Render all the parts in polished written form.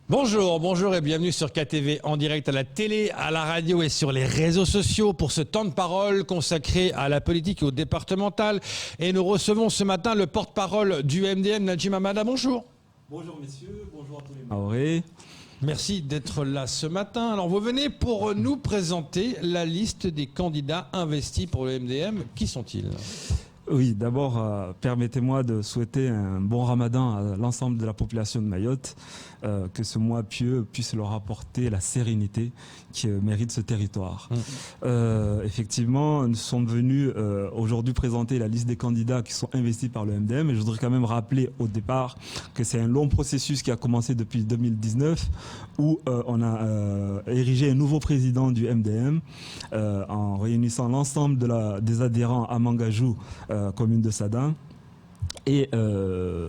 Bonjour, bonjour et bienvenue sur KTV en direct à la télé, à la radio et sur les réseaux sociaux pour ce temps de parole consacré à la politique et au départemental. Et nous recevons ce matin le porte-parole du MDM, Nadjim Hamada. Bonjour. Bonjour messieurs, bonjour à tous les Mahorais. Merci d'être là ce matin. Alors vous venez pour nous présenter la liste des candidats investis pour le MDM. Qui sont-ils ? Oui, d'abord, permettez-moi de souhaiter un bon ramadan à l'ensemble de la population de Mayotte, que ce mois pieux puisse leur apporter la sérénité qui mérite ce territoire. Effectivement, nous sommes venus aujourd'hui présenter la liste des candidats qui sont investis par le MDM, et je voudrais quand même rappeler au départ que c'est un long processus qui a commencé depuis 2019, où on a érigé un nouveau président du MDM en réunissant l'ensemble des adhérents à Mangajou, commune de Sadin. Et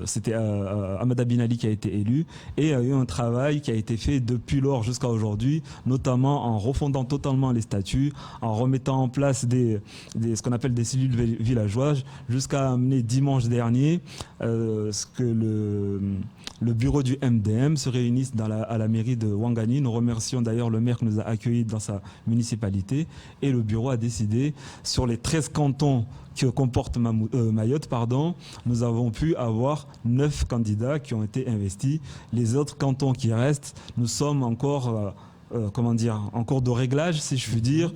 c'était Hamada Binali qui a été élu, et il y a eu un travail qui a été fait depuis lors jusqu'à aujourd'hui, notamment en refondant totalement les statuts, en remettant en place ce qu'on appelle des cellules villageoises, jusqu'à amener dimanche dernier ce que le bureau du MDM se réunisse à la mairie de Ouangani. Nous remercions d'ailleurs le maire qui nous a accueillis dans sa municipalité, et le bureau a décidé sur les 13 cantons qui comporte Mayotte, nous avons pu avoir 9 candidats qui ont été investis. Les autres cantons qui restent, nous sommes encore en cours de réglage, si je puis dire,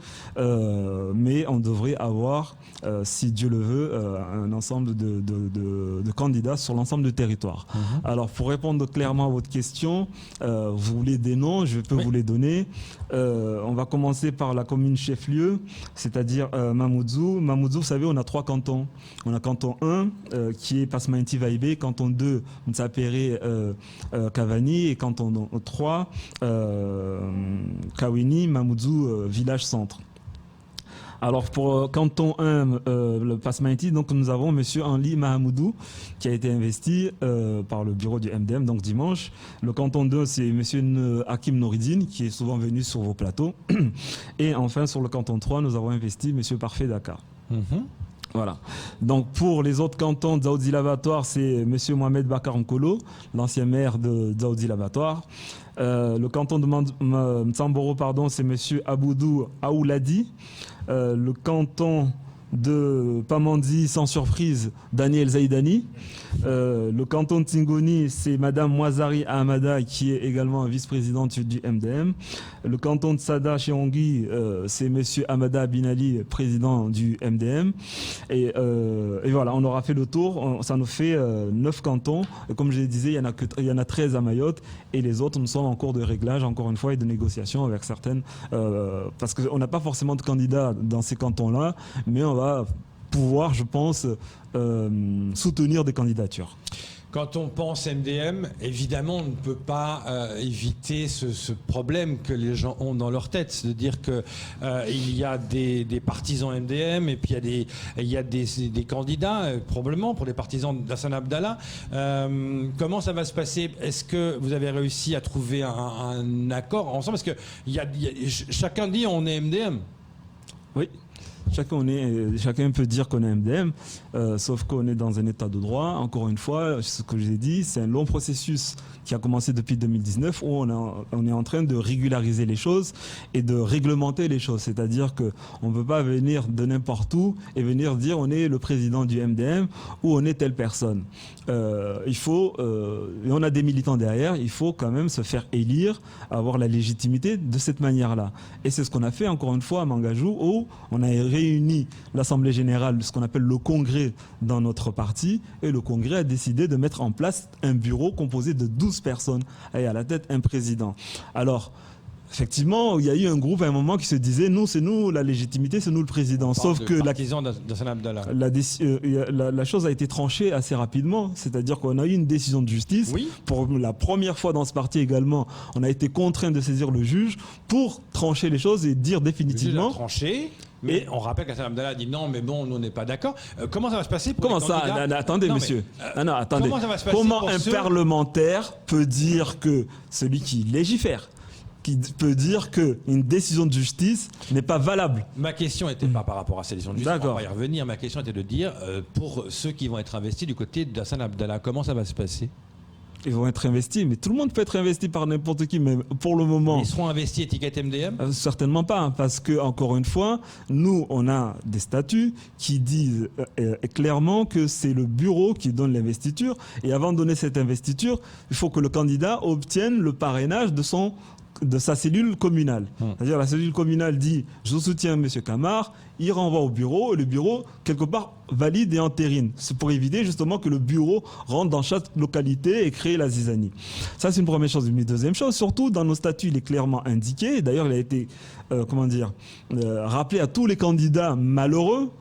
mais on devrait avoir, si Dieu le veut, un ensemble de candidats sur l'ensemble du territoire. Alors, pour répondre clairement à votre question, vous voulez des noms, je peux vous les donner. On va commencer par la commune chef-lieu, c'est-à-dire Mamoudzou. Mamoudzou, vous savez, on a 3 cantons. On a canton 1, qui est Pasmainti Vaibé, canton 2, Ntsapéré Cavani, et canton 3, Kawini, Mamoudzou, village centre. Alors pour canton 1, le Pasmaïti, donc nous avons monsieur Henli Mahamoudou qui a été investi par le bureau du MDM, donc dimanche. Le canton 2, c'est monsieur Hakim Nouridine qui est souvent venu sur vos plateaux. Et enfin sur le canton 3, nous avons investi monsieur Parfait Dakar. Voilà. Donc pour les autres cantons de Dzaoudzi Laboratoire, c'est monsieur Mohamed Bakar Nkolo, l'ancien maire de Dzaoudzi Laboratoire. Le canton de Mtsamboro, c'est monsieur Aboudou Aouladi. Le canton de Pamandi, sans surprise, Daniel Zaïdani. Le canton de Tingoni, c'est madame Mouazari Ahamada qui est également vice-présidente du MDM. Le canton de Sada Chirongui, c'est monsieur Hamada Binali, président du MDM. Et voilà, on aura fait le tour. Ça nous fait 9 cantons. Et comme je le disais, il y en a 13 à Mayotte, et les autres, nous sommes en cours de réglage, encore une fois, et de négociation avec certaines, parce qu'on n'a pas forcément de candidats dans ces cantons-là, mais on va pouvoir, je pense, soutenir des candidatures. Quand on pense MDM, évidemment, on ne peut pas éviter ce problème que les gens ont dans leur tête, c'est de dire qu'il y a des partisans MDM, et puis il y a des candidats, probablement pour les partisans d'Hassan Abdallah. Comment ça va se passer ? Est-ce que vous avez réussi à trouver un accord ensemble ? Parce que chacun dit on est MDM. Oui. Chacun peut dire qu'on est MDM, sauf qu'on est dans un état de droit. Encore une fois, ce que j'ai dit, c'est un long processus qui a commencé depuis 2019, où on est en train de régulariser les choses et de réglementer les choses. C'est-à-dire qu'on ne peut pas venir de n'importe où et venir dire on est le président du MDM ou on est telle personne. Et on a des militants derrière, il faut quand même se faire élire, avoir la légitimité de cette manière-là. Et c'est ce qu'on a fait encore une fois à Mangajou, où on a réuni l'Assemblée générale, ce qu'on appelle le congrès dans notre parti, et le congrès a décidé de mettre en place un bureau composé de 12 personnes et à la tête un président. Alors, effectivement, il y a eu un groupe à un moment qui se disait nous, c'est nous la légitimité, c'est nous le président. Sauf que la chose a été tranchée assez rapidement, c'est-à-dire qu'on a eu une décision de justice. Oui. Pour la première fois dans ce parti également, on a été contraint de saisir le juge pour trancher les choses et dire définitivement. Le juge a tranché. Mais on rappelle qu'Hassan Abdallah a dit non, mais bon, nous on n'est pas d'accord. Comment ça va se passer pour Comment ça Attendez, monsieur. Attendez. Comment ça va se passer Comment un parlementaire peut dire que celui qui légifère, qui peut dire qu'une décision de justice n'est pas valable? Ma question n'était pas par rapport à cette décision de justice, on va y revenir. Ma question était de dire, pour ceux qui vont être investis du côté d'Hassan Abdallah, comment ça va se passer? Ils vont être investis, mais tout le monde peut être investi par n'importe qui, mais pour le moment... Ils seront investis étiquette MDM? Certainement pas, hein, parce que, encore une fois, nous, on a des statuts qui disent clairement que c'est le bureau qui donne l'investiture, et avant de donner cette investiture, il faut que le candidat obtienne le parrainage de sa cellule communale. C'est-à-dire la cellule communale dit « je soutiens M. Camar », il renvoie au bureau et le bureau, quelque part, valide et entérine. C'est pour éviter justement que le bureau rentre dans chaque localité et crée la zizanie. Ça, c'est une première chose. Mais deuxième chose, surtout dans nos statuts, il est clairement indiqué, d'ailleurs il a été rappelé à tous les candidats malheureux,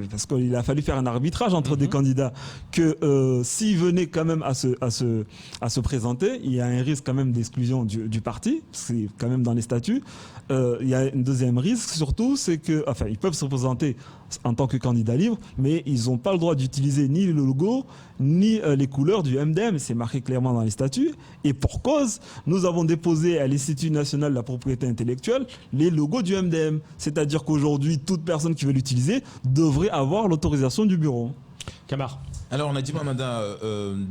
parce qu'il a fallu faire un arbitrage entre des candidats, que s'ils venaient quand même à se présenter, il y a un risque quand même d'exclusion du parti, c'est quand même dans les statuts. Il y a un deuxième risque surtout, c'est que, enfin, ils peuvent se présenter en tant que candidat libre, mais ils n'ont pas le droit d'utiliser ni le logo, ni les couleurs du MDM. C'est marqué clairement dans les statuts. Et pour cause, nous avons déposé à l'Institut national de la propriété intellectuelle les logos du MDM. C'est-à-dire qu'aujourd'hui, toute personne qui veut l'utiliser devrait avoir l'autorisation du bureau. Camar. Alors, on a dit, Mamada,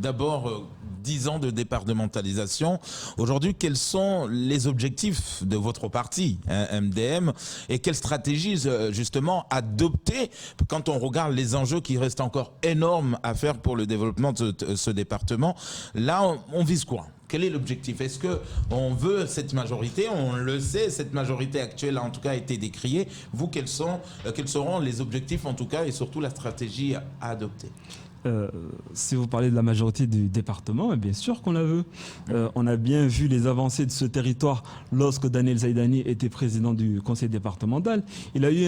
d'abord 10 ans de départementalisation. Aujourd'hui, quels sont les objectifs de votre parti, MDM, et quelle stratégie, justement, adopter quand on regarde les enjeux qui restent encore énormes à faire pour le développement de ce département? Là, on vise quoi? Quel est l'objectif? Est-ce qu'on veut cette majorité? On le sait, cette majorité actuelle, en tout cas, a été décriée. Vous, quels seront les objectifs, en tout cas, et surtout la stratégie à adopter? Si vous parlez de la majorité du département, bien sûr qu'on la veut. On a bien vu les avancées de ce territoire lorsque Daniel Zaidani était président du conseil départemental. Il a eu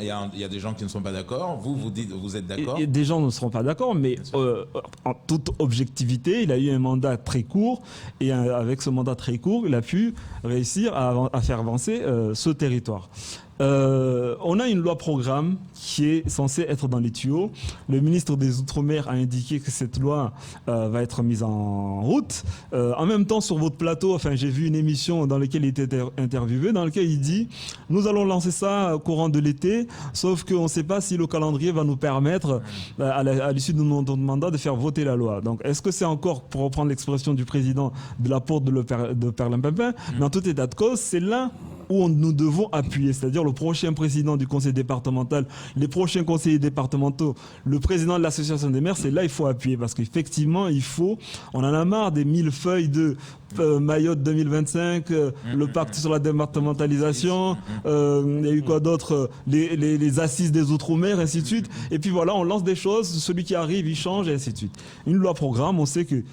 il y a des gens qui ne sont pas d'accord. Vous dites, vous êtes d'accord? Des gens ne seront pas d'accord, mais en toute objectivité, il a eu un mandat très court. Et avec ce mandat très court, il a pu réussir à faire avancer ce territoire. On a une loi programme qui est censée être dans les tuyaux. Le ministre des Outre-mer a indiqué que cette loi va être mise en route. En même temps, sur votre plateau, j'ai vu une émission dans laquelle il était interviewé, dans laquelle il dit « Nous allons lancer ça courant de l'été, sauf qu'on ne sait pas si le calendrier va nous permettre, à l'issue de notre mandat, de faire voter la loi. » Donc, est-ce que c'est encore, pour reprendre l'expression du président, de la porte de Perlimpinpin? Mais en tout état de cause, c'est là où nous devons appuyer, c'est-à-dire le prochain président du conseil départemental, les prochains conseillers départementaux, le président de l'association des maires, c'est là qu'il faut appuyer, parce qu'effectivement, on en a marre des 1000 feuilles de Mayotte 2025, le pacte sur la départementalisation, il y a eu quoi d'autre, les assises des Outre-mer, ainsi de suite. Et puis voilà, on lance des choses, celui qui arrive, il change, et ainsi de suite. Une loi programme, on sait que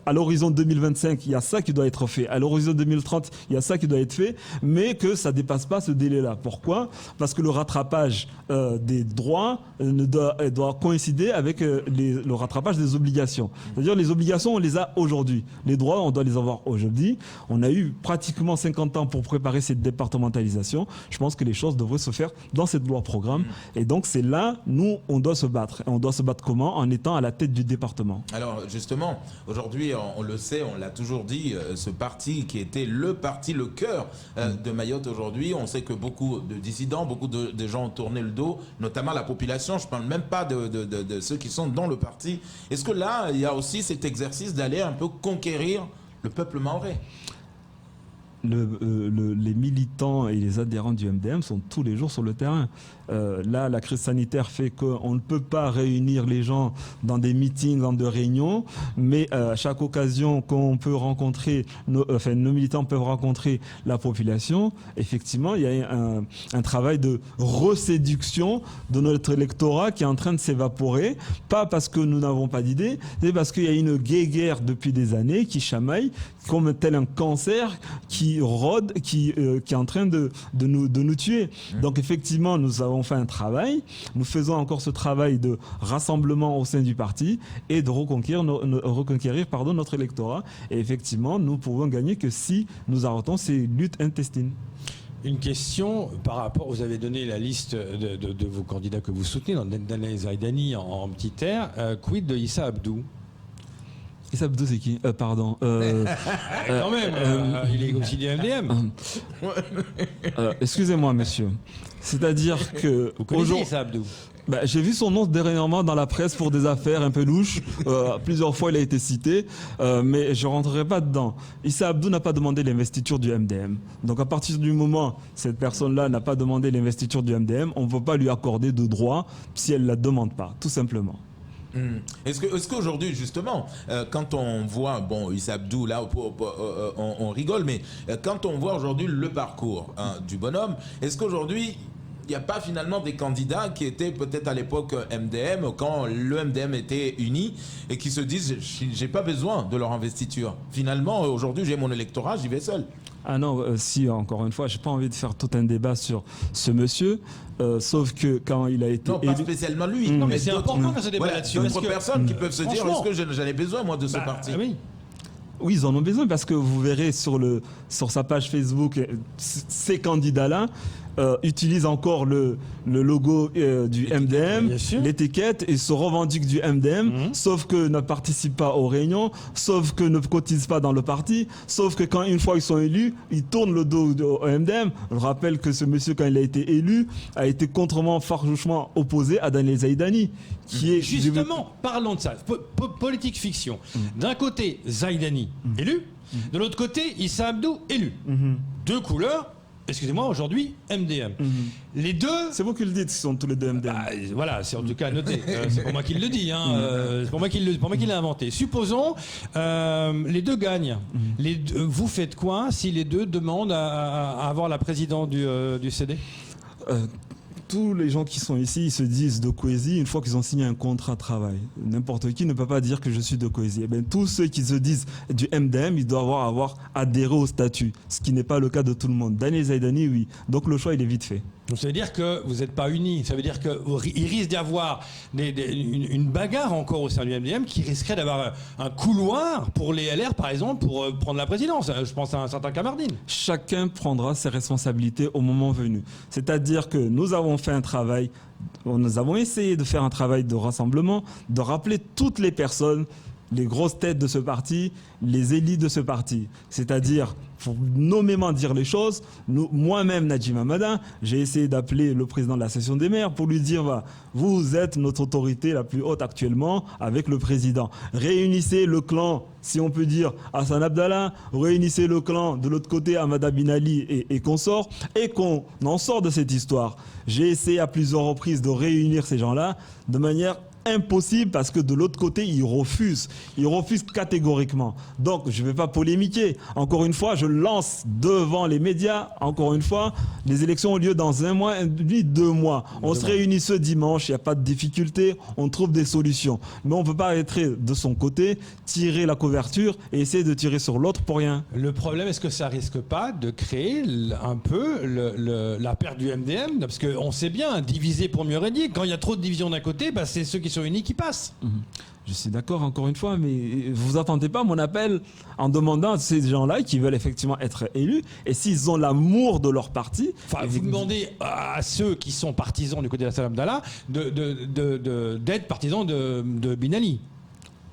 à l'horizon 2025, il y a ça qui doit être fait. À l'horizon 2030, il y a ça qui doit être fait, mais que ça ne dépasse pas ce délai-là. Pourquoi? Parce que le rattrapage des droits doit coïncider avec le rattrapage des obligations. C'est-à-dire les obligations, on les a aujourd'hui. Les droits, on doit les avoir aujourd'hui. On a eu pratiquement 50 ans pour préparer cette départementalisation. Je pense que les choses devraient se faire dans cette loi programme. Et donc c'est là, nous, on doit se battre. Et on doit se battre comment? En étant à la tête du département. Alors justement, aujourd'hui, on le sait, on l'a toujours dit, ce parti qui était le parti, le cœur de Mayotte aujourd'hui, on sait que beaucoup de dissidents, beaucoup de gens ont tourné le dos, notamment la population, je ne parle même pas de ceux qui sont dans le parti. Est-ce que là, il y a aussi cet exercice d'aller un peu conquérir le peuple mahorais? Les militants et les adhérents du MDM sont tous les jours sur le terrain. Là, la crise sanitaire fait qu'on ne peut pas réunir les gens dans des meetings, dans des réunions, mais à chaque occasion qu'on peut rencontrer, nos militants peuvent rencontrer la population, effectivement, il y a un travail de reséduction de notre électorat qui est en train de s'évaporer, pas parce que nous n'avons pas d'idées, c'est parce qu'il y a une guéguerre depuis des années qui chamaille, comme tel un cancer qui rôde, qui est en train de nous tuer. Donc effectivement, nous avons fait un travail, nous faisons encore ce travail de rassemblement au sein du parti et de reconquérir notre électorat. Et effectivement, nous pouvons gagner que si nous arrêtons ces luttes intestines. Une question par rapport, vous avez donné la liste de vos candidats que vous soutenez, dans Daniel Zaidani en petit air, quid de Issa Abdou? Issa Abdou, c'est qui? Pardon. Quand même, il est aussi du MDM. Excusez-moi, monsieur. C'est-à-dire que... Vous connaissez Issa Abdou? J'ai vu son nom dernièrement dans la presse pour des affaires un peu louches. Plusieurs fois, il a été cité, mais je ne rentrerai pas dedans. Issa Abdou n'a pas demandé l'investiture du MDM. Donc, à partir du moment où cette personne-là n'a pas demandé l'investiture du MDM, on ne peut pas lui accorder de droit si elle ne la demande pas, tout simplement. Est-ce qu'aujourd'hui, justement, quand on voit, bon, Issa Abdou, là, on rigole, mais quand on voit aujourd'hui le parcours du bonhomme, est-ce qu'aujourd'hui, il n'y a pas finalement des candidats qui étaient peut-être à l'époque MDM, quand le MDM était uni, et qui se disent, j'ai pas besoin de leur investiture. Finalement, aujourd'hui, j'ai mon électorat, j'y vais seul. Ah non, si, encore une fois, j'ai pas envie de faire tout un débat sur ce monsieur, sauf que quand il a été non, élu... pas spécialement lui. Non, mais c'est important que ce débat là-dessus. D'autres personnes qui peuvent se dire, est-ce que j'en ai besoin, moi, de ce parti? Oui. Oui, ils en ont besoin parce que vous verrez sur sa page Facebook, ces candidats-là utilisent encore le logo du MDM, l'étiquette, et se revendiquent du MDM, sauf que ne participent pas aux réunions, sauf que ne cotisent pas dans le parti, sauf que quand une fois ils sont élus, ils tournent le dos au MDM. Je rappelle que ce monsieur, quand il a été élu, a été farouchement opposé à Daniel Zaïdani, qui est... Justement, parlons de ça. Politique fiction. D'un côté, Zaïdani élu, de l'autre côté, Issa Abdou élu. Deux couleurs. Excusez-moi, aujourd'hui, MDM. Les deux... C'est vous qui le dites, ils sont tous les deux MDM. Voilà, c'est en tout cas noté. C'est pour moi qui le dis. C'est pour moi qui l'a inventé. Supposons, les deux gagnent. Vous faites quoi si les deux demandent à avoir la présidente du CD? Tous les gens qui sont ici, ils se disent de Coésie une fois qu'ils ont signé un contrat de travail. N'importe qui ne peut pas dire que je suis de Coésie. Eh bien, tous ceux qui se disent du MDM, ils doivent avoir adhéré au statut, ce qui n'est pas le cas de tout le monde. Daniel Zaïdani, oui. Donc le choix, il est vite fait. Donc ça veut dire que vous n'êtes pas unis. Ça veut dire qu'il risque d'y avoir une bagarre encore au sein du MDM qui risquerait d'avoir un couloir pour les LR, par exemple, pour prendre la présidence. Je pense à un certain Kamardine. Chacun prendra ses responsabilités au moment venu. C'est-à-dire que nous avons fait un travail, nous avons essayé de faire un travail de rassemblement, de rappeler toutes les personnes, les grosses têtes de ce parti, les élites de ce parti. C'est-à-dire, pour nommément dire les choses, moi-même, Nadjim Hamadin, j'ai essayé d'appeler le président de la session des maires pour lui dire, vous êtes notre autorité la plus haute actuellement avec le président. Réunissez le clan, si on peut dire, Hassan Abdallah, réunissez le clan de l'autre côté, Amada Bin Ali et consorts, et qu'on en sort de cette histoire. J'ai essayé à plusieurs reprises de réunir ces gens-là de manière impossible parce que de l'autre côté, ils refusent catégoriquement. Donc, je ne vais pas polémiquer. Encore une fois, je lance devant les médias, encore une fois, les élections ont lieu dans 1 mois, 2 mois. On se réunit ce dimanche, il n'y a pas de difficulté, on trouve des solutions. Mais on ne peut pas être de son côté, tirer la couverture et essayer de tirer sur l'autre pour rien. Le problème, est-ce que ça risque pas de créer un peu la perte du MDM? Parce qu'on sait bien, diviser pour mieux régner. Quand il y a trop de divisions d'un côté, c'est ceux qui sont unis qui passent. Je suis d'accord, encore une fois, mais vous attendez pas mon appel en demandant à ces gens-là qui veulent effectivement être élus, et s'ils ont l'amour de leur parti... Enfin, vous demandez à ceux qui sont partisans du côté de Hassan Abdallah d'être partisans de Bin Ali.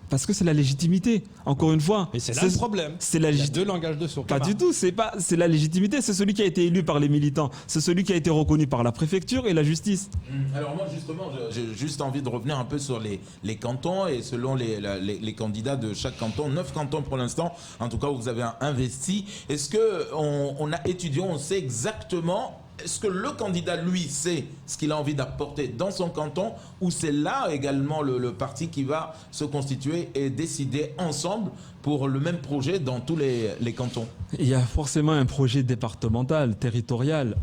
Parce que c'est la légitimité, encore une fois. Et c'est là le problème. Il y a deux langages de sourds. Pas du tout, c'est la légitimité, c'est celui qui a été élu par les militants, c'est celui qui a été reconnu par la préfecture et la justice. Alors moi justement, j'ai juste envie de revenir un peu sur les cantons et selon les candidats de chaque canton, 9 cantons pour l'instant, en tout cas où vous avez investi. Est-ce qu'on a étudié, on sait exactement... Est-ce que le candidat, lui, sait ce qu'il a envie d'apporter dans son canton, ou c'est là également le parti qui va se constituer et décider ensemble pour le même projet dans tous les cantons? Il y a forcément un projet départemental, territorial,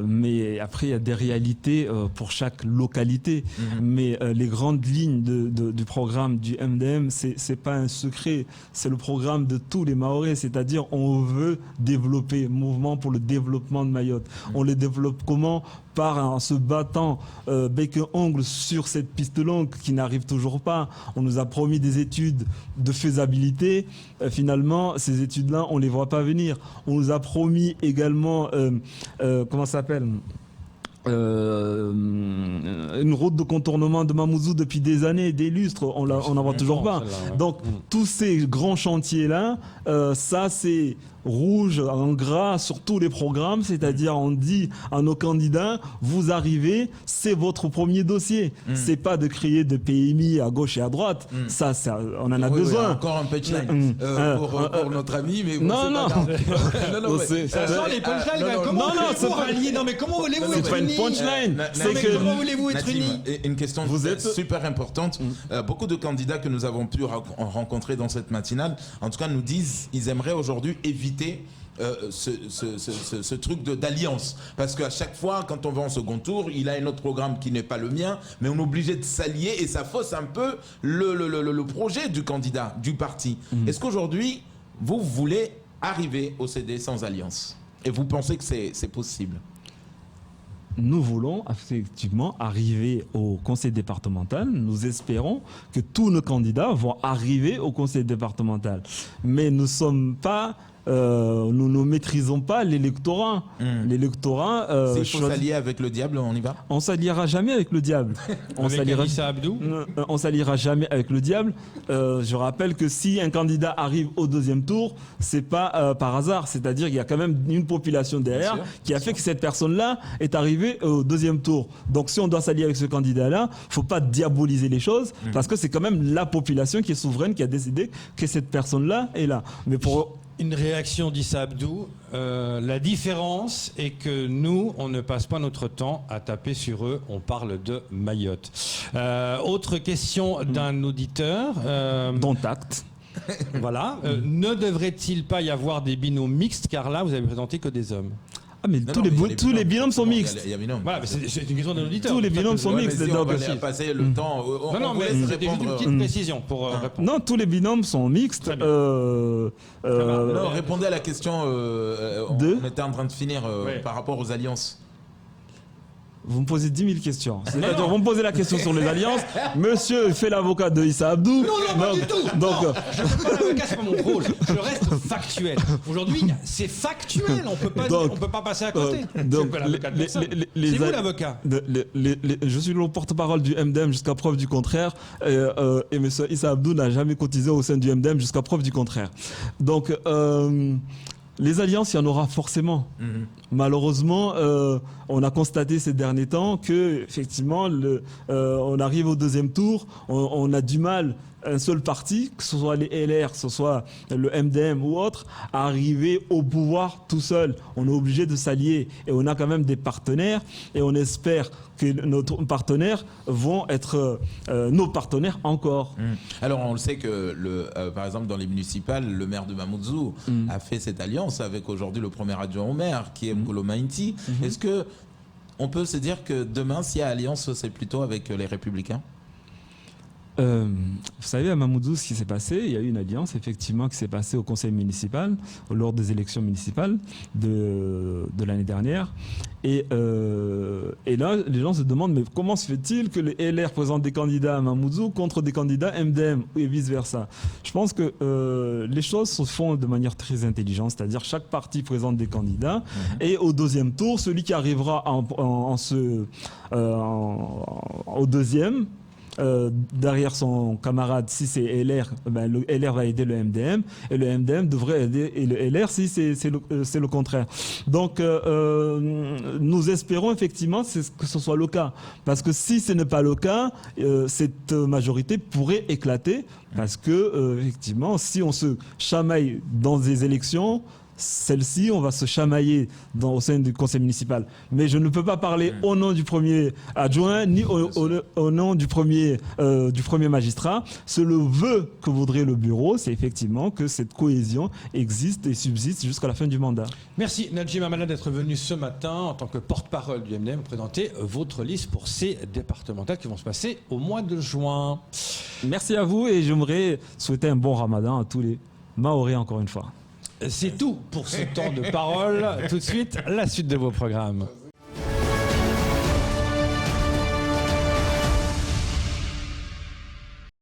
mais après il y a des réalités pour chaque localité. Mais les grandes lignes du programme du MDM, c'est pas un secret, c'est le programme de tous les Mahorais, c'est-à-dire on veut développer, mouvement pour le développement de Mayotte. On le développe comment? En se battant bec et ongle sur cette piste longue qui n'arrive toujours pas. On nous a promis des études de faisabilité. Finalement, ces études-là, on ne les voit pas venir. On nous a promis également, comment ça s'appelle ? Une route de contournement de Mamoudzou depuis des années, des lustres, on n'en voit toujours pas. Donc tous ces grands chantiers-là, ça c'est rouge en gras sur tous les programmes, c'est-à-dire on dit à nos candidats, vous arrivez, c'est votre premier dossier. C'est pas de créer de PMI à gauche et à droite. Ça, on en a besoin. Encore un punchline pour notre ami, mais bon, non, non. Ça sent les punchlines. Comment voulez-vous rallier? Non, mais comment voulez-vous être pas une unis? punchline. Comment voulez-vous être Nadim, unis? une question super importante. Beaucoup de candidats que nous avons pu rencontrer dans cette matinale, en tout cas, nous disent ils aimeraient aujourd'hui éviter ce truc d'alliance. Parce qu'à chaque fois, quand on va en second tour, il a un autre programme qui n'est pas le mien, mais on est obligé de s'allier et ça fausse un peu le projet du candidat, du parti. Est-ce qu'aujourd'hui, vous voulez arriver au CD sans alliance? Et vous pensez que c'est possible? Nous voulons effectivement arriver au conseil départemental. Nous espérons que tous nos candidats vont arriver au conseil départemental. Mais nous sommes pas... nous ne maîtrisons pas l'électorat. L'électorat. S'il faut s'allier avec le diable, on y va? On s'alliera jamais avec le diable. On s'alliera Issa Abdou? On s'alliera jamais avec le diable. Je rappelle que si un candidat arrive au deuxième tour, c'est pas par hasard. C'est-à-dire qu'il y a quand même une population derrière qui a fait que cette personne-là est arrivée au deuxième tour. Donc si on doit s'allier avec ce candidat-là, faut pas diaboliser les choses parce que c'est quand même la population qui est souveraine qui a décidé que cette personne-là est là. Mais pour une réaction d'Issa Abdou, la différence est que nous, on ne passe pas notre temps à taper sur eux, on parle de Mayotte. Autre question d'un auditeur. Dont acte. Voilà. Ne devrait-il pas y avoir des binômes mixtes, car là, vous avez présenté que des hommes? Ah mais tous les binômes sont mixtes. Voilà, mais c'est une question d'un auditeur. Tous les binômes sont mixtes. Si on va passer le temps. Non, mais c'était juste une petite précision pour répondre. Non, tous les binômes sont mixtes. Non, répondez à la question. On était en train de finir par rapport aux alliances. Vous me posez 10 000 questions. C'est-à-dire, vous me posez la question sur les alliances. Monsieur fait l'avocat de Issa Abdou. Non, pas du tout. Donc, je ne suis pas l'avocat, c'est pas mon rôle. Je reste factuel. Aujourd'hui, c'est factuel. On peut pas passer à côté. Donc, c'est vous l'avocat. Je suis le porte-parole du MDM jusqu'à preuve du contraire. Et monsieur Issa Abdou n'a jamais cotisé au sein du MDM jusqu'à preuve du contraire. Donc, les alliances, il y en aura forcément. Malheureusement, on a constaté ces derniers temps que effectivement, on arrive au deuxième tour, on a du mal, un seul parti, que ce soit les LR, que ce soit le MDM ou autre, à arriver au pouvoir tout seul. On est obligé de s'allier et on a quand même des partenaires et on espère que nos partenaires vont être nos partenaires encore. Alors on le sait que par exemple dans les municipales, le maire de Mamoudzou a fait cette alliance avec aujourd'hui le premier adjoint au maire qui est M'Golo Mainti. Est-ce que on peut se dire que demain s'il y a alliance, c'est plutôt avec les Républicains? Vous savez, à Mamoudzou, ce qui s'est passé, il y a eu une alliance effectivement qui s'est passée au conseil municipal lors des élections municipales de l'année dernière. Et là, les gens se demandent mais comment se fait-il que les LR présentent des candidats à Mamoudzou contre des candidats MDM et vice-versa? Je pense que les choses se font de manière très intelligente, c'est-à-dire chaque parti présente des candidats et au deuxième tour, celui qui arrivera au deuxième, derrière son camarade, si c'est LR, ben le LR va aider le MDM et le MDM devrait aider le LR si c'est le contraire. Donc nous espérons effectivement que ce soit le cas, parce que si ce n'est pas le cas, cette majorité pourrait éclater, parce que effectivement si on se chamaille dans des élections, celle-ci, on va se chamailler au sein du conseil municipal. Mais je ne peux pas parler au nom du premier adjoint, ni au nom du premier magistrat. Ce le vœu que voudrait le bureau, c'est effectivement que cette cohésion existe et subsiste jusqu'à la fin du mandat. Merci Nadjim Hamada d'être venu ce matin en tant que porte-parole du MDM présenter votre liste pour ces départementales qui vont se passer au mois de juin. Merci à vous et j'aimerais souhaiter un bon ramadan à tous les Mahorais encore une fois. C'est tout pour ce temps de parole. Tout de suite, la suite de vos programmes.